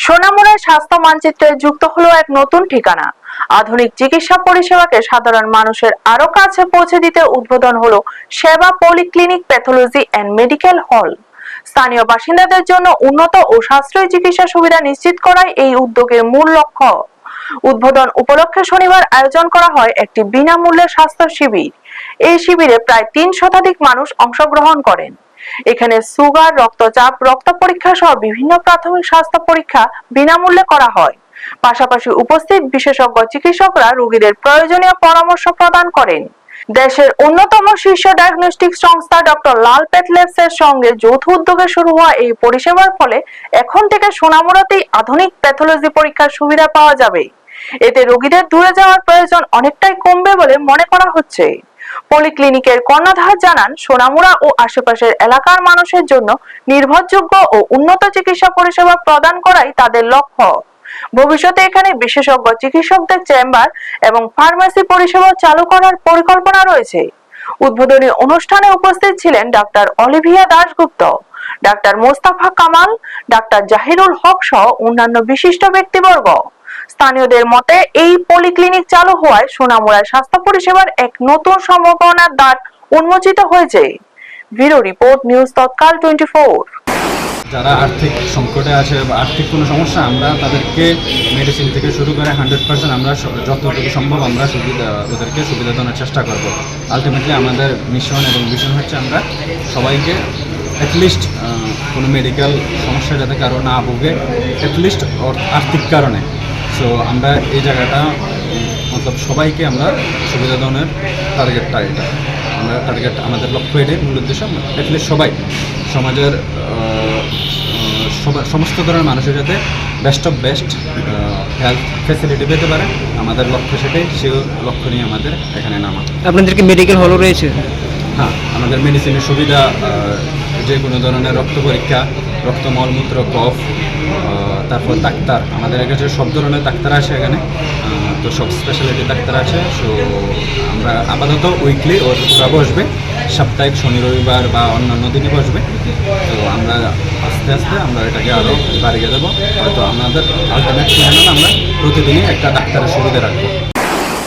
সোনামুড়ার স্বাস্থ্য মানচিত্রে যুক্ত হলো এক নতুন ঠিকানা। আধুনিক চিকিৎসা পরিষেবাকে সাধারণ মানুষের আরো কাছে পৌঁছে দিতে উদ্বোধন হলো সেবা polyclinic pathology and medical hall. স্থানীয় বাসিন্দাদের জন্য উন্নত ও সাশ্রয়ী চিকিৎসা সুবিধা নিশ্চিত করাই এই উদ্যোগের মূল লক্ষ্য। উদ্বোধন উপলক্ষে শনিবার আয়োজন করা হয় একটি বিনামূল্যে স্বাস্থ্য শিবির। এই শিবিরে প্রায় ৩ শতাধিক মানুষ অংশগ্রহণ করেন। এখানে সুগার, রক্তচাপ, রক্ত পরীক্ষা সহ বিভিন্ন প্রাথমিক স্বাস্থ্য পরীক্ষা বিনামূল্যে করা হয়। পাশাপাশি উপস্থিত বিশেষজ্ঞ চিকিৎসকরা রোগীদের প্রয়োজনীয় পরামর্শ প্রদান করেন। দেশের অন্যতম শীর্ষ ডায়াগনস্টিক সংস্থা ডক্টর লাল প্যাথ এর সঙ্গে যৌথ উদ্যোগে শুরু হওয়া এই পরিষেবার ফলে এখন থেকে সোনামুড়াতেই আধুনিক প্যাথোলজি পরীক্ষার সুবিধা পাওয়া যাবে। এতে রোগীদের দূরে যাওয়ার প্রয়োজন অনেকটাই কমবে বলে মনে করা হচ্ছে। পলিক্লিনিকের কর্ণধার জানান, সোনামুড়া ও আশেপাশের এলাকার মানুষের জন্য নির্ভরযোগ্য ও উন্নত চিকিৎসা পরিষেবা প্রদান করাই তাদের লক্ষ্য। ভবিষ্যতে এখানে বিশেষজ্ঞ চিকিৎসকদের চেম্বার এবং ফার্মেসি পরিষেবা চালু করার পরিকল্পনা রয়েছে। উদ্বোধনী অনুষ্ঠানে উপস্থিত ছিলেন doctor Olivia Dasgupta, doctor Mostafa Kamal, doctor Zahirul Haque সহ অন্যান্য বিশিষ্ট ব্যক্তিবর্গ। স্থানীয়দের মতে এই পলিক্লিনিক চালু হওয়ায় সোনামুড়ার স্বাস্থ্য পরিষেবার এক নতুন সম্ভাবনার দ্বার উন্মোচিত হয়েছে। ব্যুরো রিপোর্ট, নিউজ তৎকাল 24। যারা আর্থিক সংকটে আছে বা আর্থিক কোনো সমস্যা, আমরা তাদেরকে মেডিসিন থেকে শুরু করে 100% আমরা যতটুকু সম্ভব আমরা ওদেরকে সুবিধা দেওয়ার চেষ্টা করব। আলটিমেটলি আমাদের মিশন এবং ভিশন হচ্ছে আমরা সবাইকে অ্যাটলিস্ট কোনো মেডিকেল সমস্যা যাতে কারো না ভোগে, অ্যাটলিস্ট আর্থিক কারণে। সো আমরা এই জায়গাটা মতলব সবাইকে আমরা সুবিধা দেওয়ার টার্গেটটা এটা আমরা আমাদের লক্ষ্য, এটাই মূল উদ্দেশ্য। অ্যাটলিস্ট সবাই সমাজের সমস্ত ধরনের মানুষের যাতে best of best health facility পেতে পারে, আমাদের লক্ষ্য সেটাই। সেই লক্ষ্য নিয়ে আমাদের এখানে নামা। আপনাদেরকে মেডিকেল হলও রয়েছে? হ্যাঁ, আমাদের মেডিসিনের সুবিধা, যে কোনো ধরনের রক্ত পরীক্ষা, রক্ত, মলমূত্র, কফ, তারপর ডাক্তার, আমাদের কাছে সব ধরনের ডাক্তার আছে এখানে, তো সব স্পেশালিটি ডাক্তার আছে। সো আমরা আপাতত উইকলি ওরা বসবে, সাপ্তাহিক শনি রবিবার বা অন্যান্য দিনে বসবে। তো আমরা আস্তে আস্তে আমরা এটাকে আরও বাড়িয়ে দেবো। হয়তো আমাদের আলটিমেট প্ল্যান আমরা প্রতিদিনই একটা ডাক্তারের সুবিধা রাখবো।